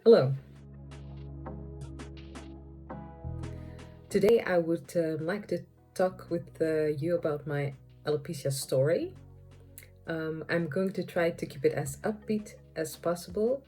Hello. Today I would like to talk with you about my alopecia story. I'm going to try to keep it as upbeat as possible,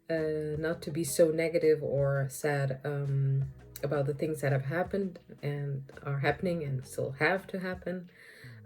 not to be so negative or sad about the things that have happened and are happening and still have to happen.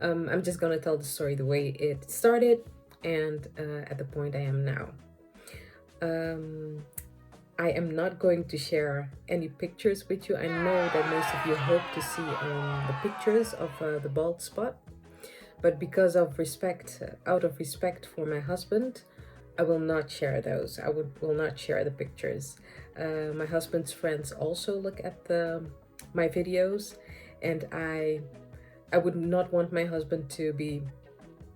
I'm just going to tell the story the way it started and at the point I am now. Um, I am not going to share any pictures with you. I know that most of you hope to see the pictures of the bald spot, but because of respect, out of respect for my husband, I will not share those. Will not share the pictures. My husband's friends also look at my videos, and I would not want my husband to be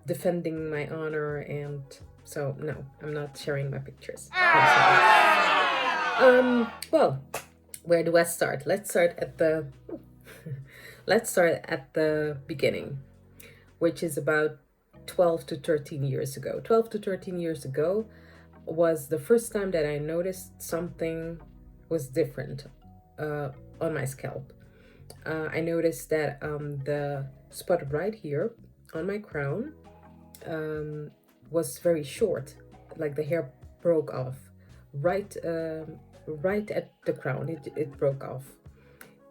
defending my honor, and so no, I'm not sharing my pictures. I'm sorry. Well, where do I start? Let's start at the beginning, which is about 12 to 13 years ago. 12 to 13 years ago was the first time that I noticed something was different uh, on my scalp. I noticed that the spot right here on my crown was very short, like the hair broke off right right at the crown. It broke off,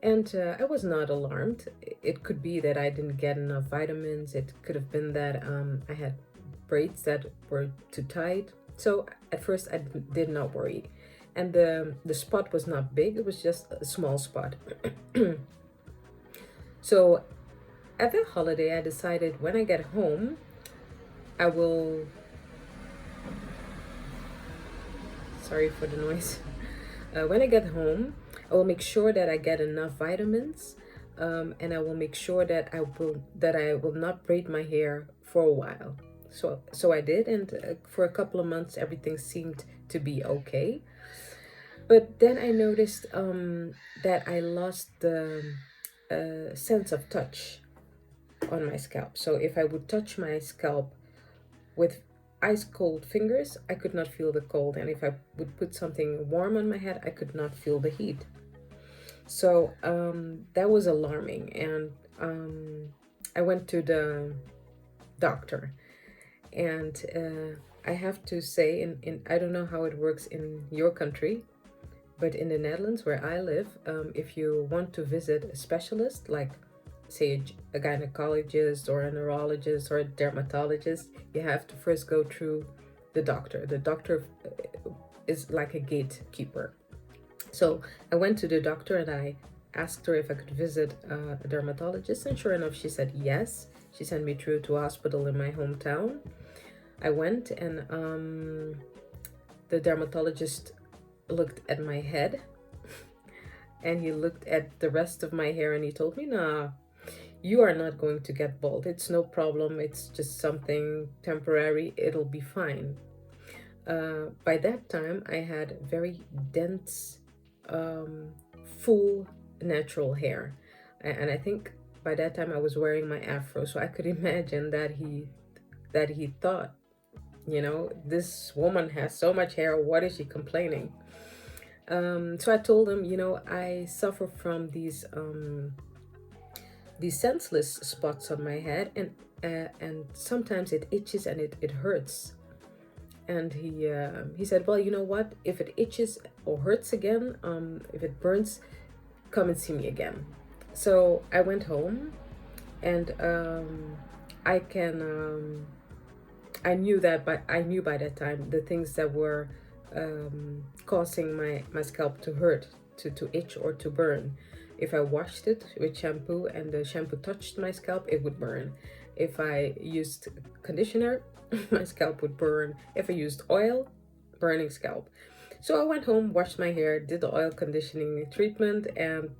and I was not alarmed. It could be that I didn't get enough vitamins. It could have been that I had braids that were too tight. So at first I did not worry, and the spot was not big. It was just a small spot. So at the holiday, I decided when I get home, I will. Sorry for the noise. When I get home, I will make sure that I get enough vitamins, and I will make sure that I will not braid my hair for a while. So I did, and for a couple of months, everything seemed to be okay. But then I noticed that I lost the sense of touch on my scalp. So if I would touch my scalp with ice cold fingers, I could not feel the cold. And if I would put something warm on my head, I could not feel the heat. So that was alarming. And I went to the doctor. And I have to say, I don't know how it works in your country, but in the Netherlands, where I live, if you want to visit a specialist, like say a gynecologist or a neurologist or a dermatologist, you have to first go through the doctor. The doctor is like a gatekeeper. So I went to the doctor and I asked her if I could visit a dermatologist, and sure enough, she said yes. She sent me through to a hospital in my hometown. I went, and the dermatologist looked at my head and he looked at the rest of my hair and he told me, nah, you are not going to get bald. It's no problem. It's just something temporary. It'll be fine. By that time, I had very dense, full, natural hair. And I think by that time I was wearing my afro. So I could imagine that he thought, this woman has so much hair. What is she complaining? So I told him, I suffer from these senseless spots on my head, and sometimes it itches and it hurts. And he said, well, you know what? If it itches or hurts again, if it burns, come and see me again. So I went home, and I can I knew that, but I knew by that time the things that were causing my scalp to hurt, to itch or to burn. If I washed it with shampoo and the shampoo touched my scalp, it would burn. If I used conditioner, my scalp would burn. If I used oil, burning scalp. So I went home, washed my hair, did the oil conditioning treatment, and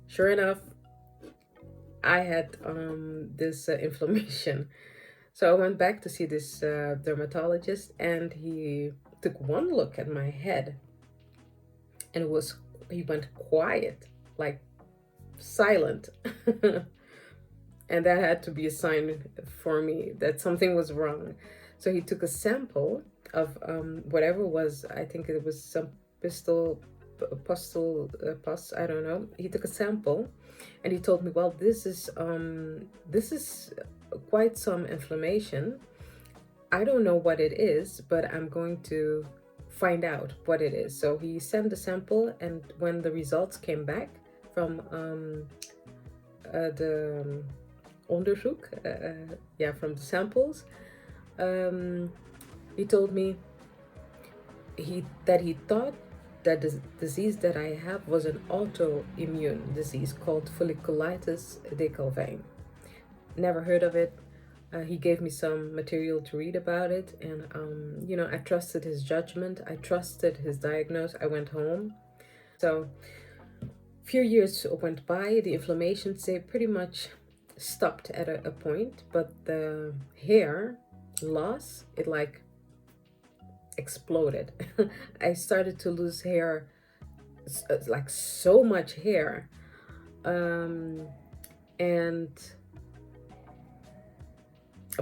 sure enough, I had this inflammation. So I went back to see this dermatologist, and he took one look at my head, and he went quiet, like silent. And that had to be a sign for me that something was wrong. So he took a sample of whatever was, I think it was some pus, I don't know. He took a sample and he told me, well, this is quite some inflammation. I don't know what it is, but I'm going to find out what it is. So he sent the sample, and when the results came back from the onderzoek, yeah, from the samples, um, he told me he thought that the disease that I have was an autoimmune disease called folliculitis decalvane. Never heard of it. He gave me some material to read about it, and I trusted his judgment. I trusted his diagnosis. I went home. So, a few years went by. The inflammation, say, pretty much stopped at a point, but the hair loss, it like exploded. I started to lose hair, like so much hair, and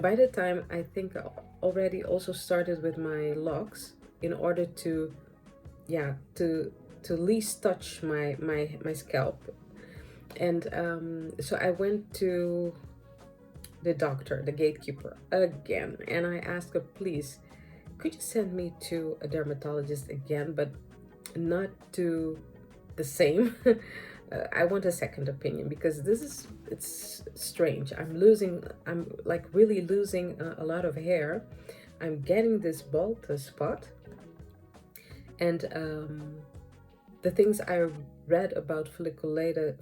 by the time I think I already also started with my locks in order to, yeah, to at least touch my scalp. And so I went to the doctor, the gatekeeper, again, and I asked her, please, could you send me to a dermatologist again, but not to the same. I want a second opinion because it's strange. I'm like really losing a lot of hair. I'm getting this bald spot, and the things I read about folliculitis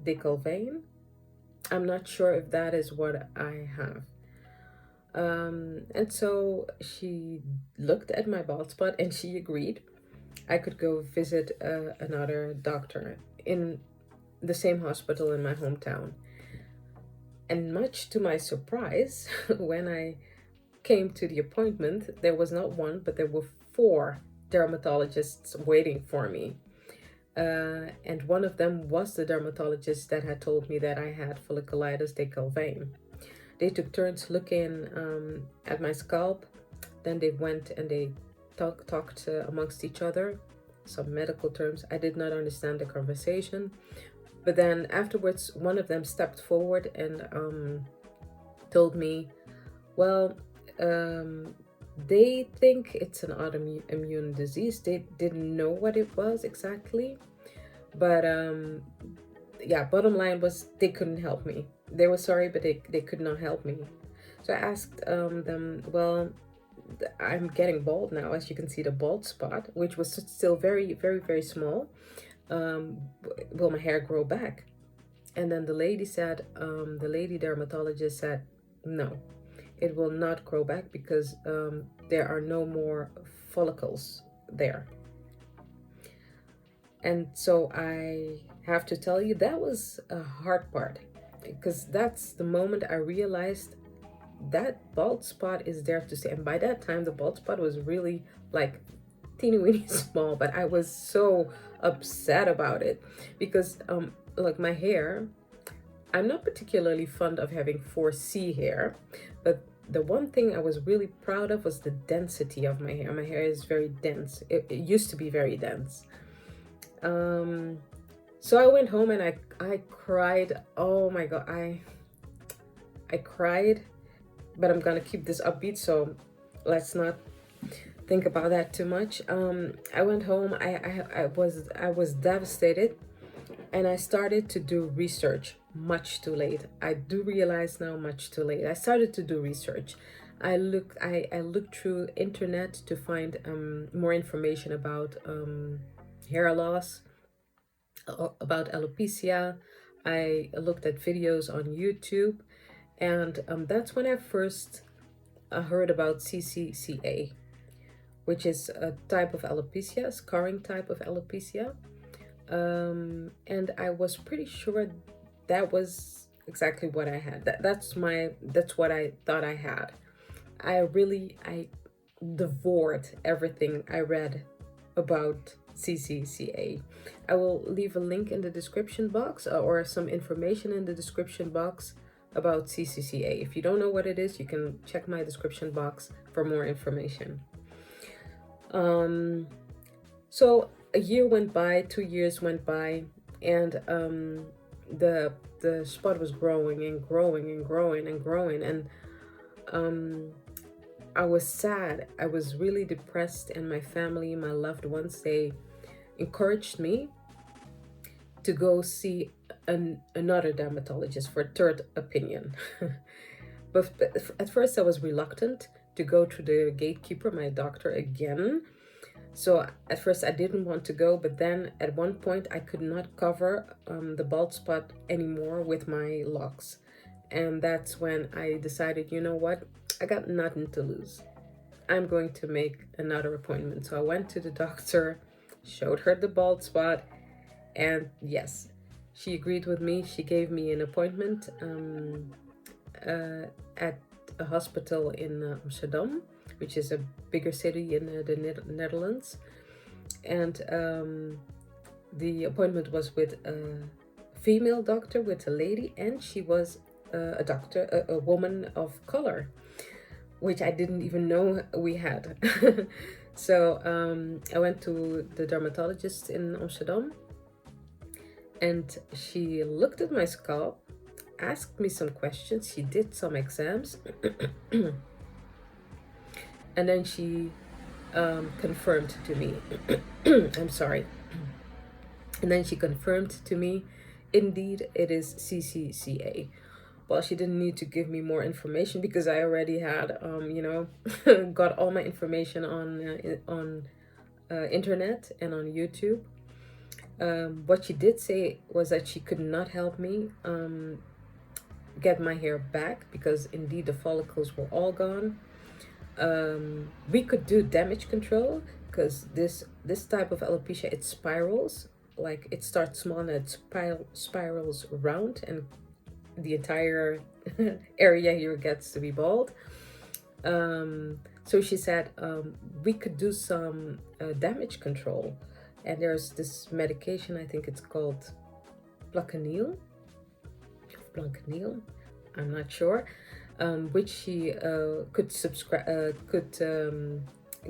decalvane, I'm not sure if that is what I have. And so she looked at my bald spot and she agreed I could go visit another doctor in the same hospital in my hometown. And much to my surprise, when I came to the appointment, there was not one, but there were 4 dermatologists waiting for me. And one of them was the dermatologist that had told me that I had folliculitis decalvane. They took turns looking at my scalp. Then they went and they talked amongst each other, some medical terms. I did not understand the conversation. But then afterwards, one of them stepped forward and told me, well, they think it's an autoimmune disease. They didn't know what it was exactly. But yeah, bottom line was they couldn't help me. They were sorry, but they could not help me. So I asked them, well, I'm getting bald now, as you can see the bald spot, which was still very, very, very small. Will my hair grow back? And then the lady dermatologist said, no, it will not grow back because there are no more follicles there. And so I have to tell you, that was a hard part, because that's the moment I realized that bald spot is there to stay. And by that time, the bald spot was really like teeny weeny small, but I was so upset about it because like my hair, I'm not particularly fond of having 4C hair, but the one thing I was really proud of was the density of my hair. My hair is very dense. It used to be very dense. So I went home and I cried. Oh my God, I cried, but I'm gonna keep this upbeat, so let's not think about that too much. I went home. I was devastated, and I started to do research. Much too late. I do realize now, much too late. I started to do research. I looked through internet to find more information about hair loss, about alopecia. I looked at videos on YouTube, and that's when I first heard about Ccca, which is a type of alopecia, a scarring type of alopecia. And I was pretty sure that was exactly what I had. That's what I thought I had. I devoured everything I read about Ccca. I will leave a link in the description box, or some information in the description box about CCCA. If you don't know what it is, you can check my description box for more information. So a year went by, 2 years went by, and the spot was growing and growing and growing and growing, and I was sad. I was really depressed, and my family, my loved ones, they encouraged me to go see another dermatologist for a third opinion. But at first, I was reluctant to go to the gatekeeper, my doctor, again. So at first, I didn't want to go, but then at one point, I could not cover the bald spot anymore with my locks. And that's when I decided, you know what? I got nothing to lose. I'm going to make another appointment. So I went to the doctor, showed her the bald spot, and yes, she agreed with me. She gave me an appointment at a hospital in Amsterdam, which is a bigger city in the Netherlands. And the appointment was with a female doctor, with a lady, and she was a doctor, a woman of color, which I didn't even know we had. So I went to the dermatologist in Amsterdam, and she looked at my scalp, asked me some questions, she did some exams, and then she confirmed to me, I'm sorry, and then she confirmed to me, indeed, it is CCCA. Well, she didn't need to give me more information because I already had, got all my information on internet and on YouTube. What she did say was that she could not help me get my hair back because indeed the follicles were all gone. We could do damage control because this type of alopecia, it spirals. Like, it starts small and it spirals around, and the entire area here gets to be bald. So she said we could do some damage control, and there's this medication, I think it's called Plaquenil, I'm not sure, which she could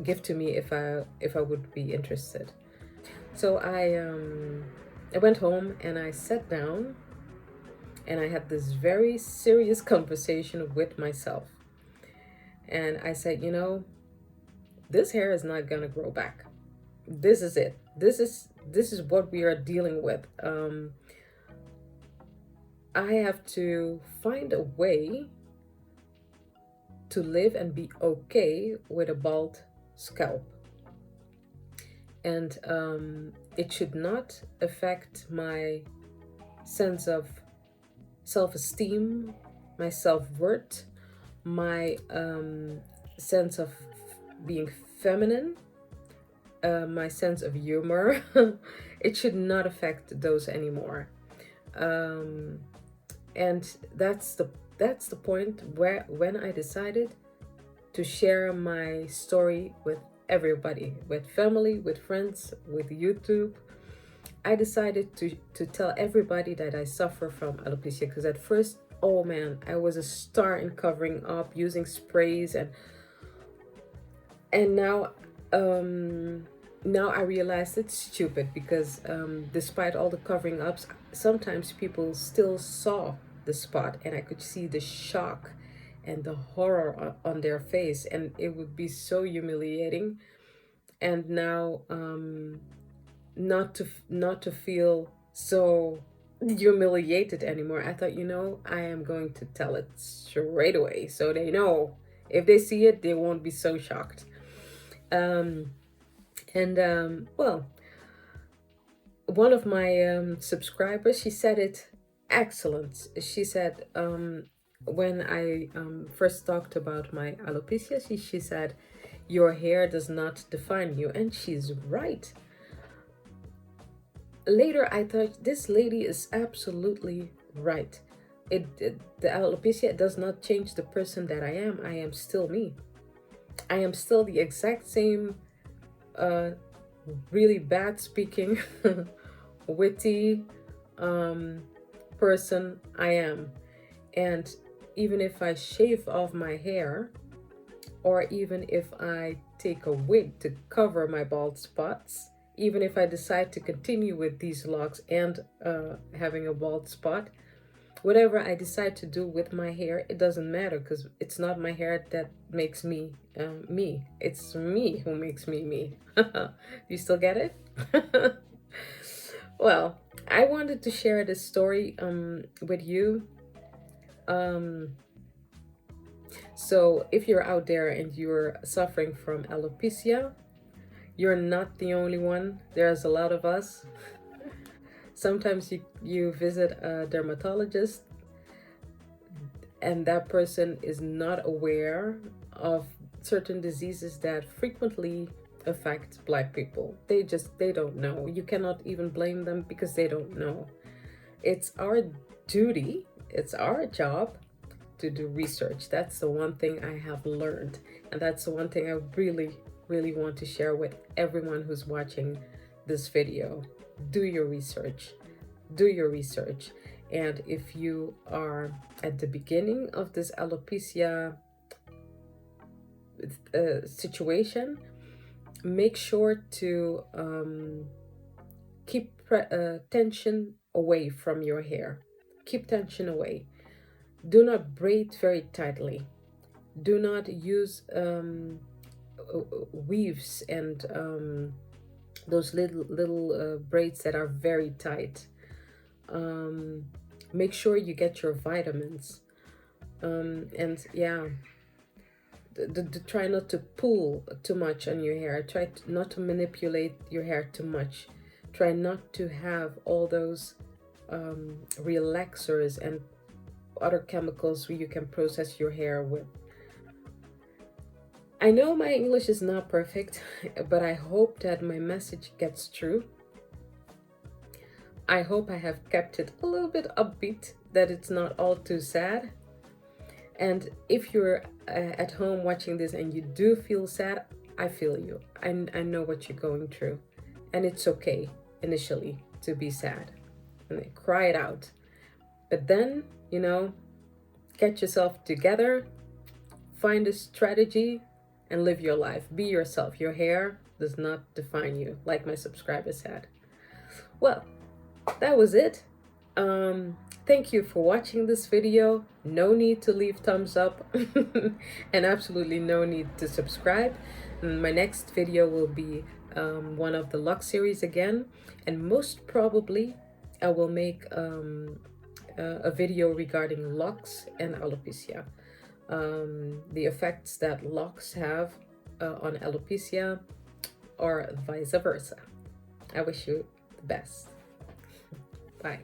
give to me if I would be interested. So I went home and I sat down and I had this very serious conversation with myself. And I said, this hair is not gonna grow back. This is it. This is what we are dealing with. I have to find a way to live and be okay with a bald scalp. And it should not affect my sense of self-esteem, my self-worth, my sense of being feminine, my sense of humor. It should not affect those anymore. And that's the point where when I decided to share my story with everybody, with family, with friends, with YouTube. I decided to tell everybody that I suffer from alopecia, because at first, oh man, I was a star in covering up using sprays, and now I realized it's stupid because despite all the covering ups, sometimes people still saw the spot, and I could see the shock and the horror on their face, and it would be so humiliating. And now not to feel so humiliated anymore, I thought, I am going to tell it straight away so they know if they see it, they won't be so shocked. Well, one of my subscribers, she said it excellent. She said, when I first talked about my alopecia, she said, your hair does not define you. And she's right. Later, I thought, this lady is absolutely right. The alopecia does not change the person that I am. I am still me. I am still the exact same really bad speaking, witty person I am. And even if I shave off my hair, or even if I take a wig to cover my bald spots, even if I decide to continue with these locks and having a bald spot, whatever I decide to do with my hair, it doesn't matter because it's not my hair that makes me me. It's me who makes me me. You still get it? Well, I wanted to share this story with you. Um, so, if you're out there and you're suffering from alopecia, you're not the only one. There's a lot of us. Sometimes you visit a dermatologist and that person is not aware of certain diseases that frequently affect Black people. They don't know. You cannot even blame them because they don't know. It's our duty, it's our job to do research. That's the one thing I have learned, and that's the one thing I really want to share with everyone who's watching this video. Do your research. Do your research. And if you are at the beginning of this alopecia situation, make sure to keep tension away from your hair. Keep tension away. Do not braid very tightly. Do not use weaves and those little braids that are very tight. Make sure you get your vitamins. And yeah, try not to pull too much on your hair. Try not to manipulate your hair too much. Try not to have all those relaxers and other chemicals where you can process your hair with. I know my English is not perfect, but I hope that my message gets through. I hope I have kept it a little bit upbeat, that it's not all too sad. And if you're at home watching this and you do feel sad, I feel you. I know what you're going through. And it's okay initially to be sad and cry it out. But then, get yourself together, find a strategy, and live your life. Be yourself. Your hair does not define you, like my subscriber said. Well, that was it. Thank you for watching this video. No need to leave thumbs up and absolutely no need to subscribe. My next video will be one of the lock series again, and most probably I will make a video regarding locks and alopecia, the effects that locks have on alopecia or vice versa. I wish you the best. Bye.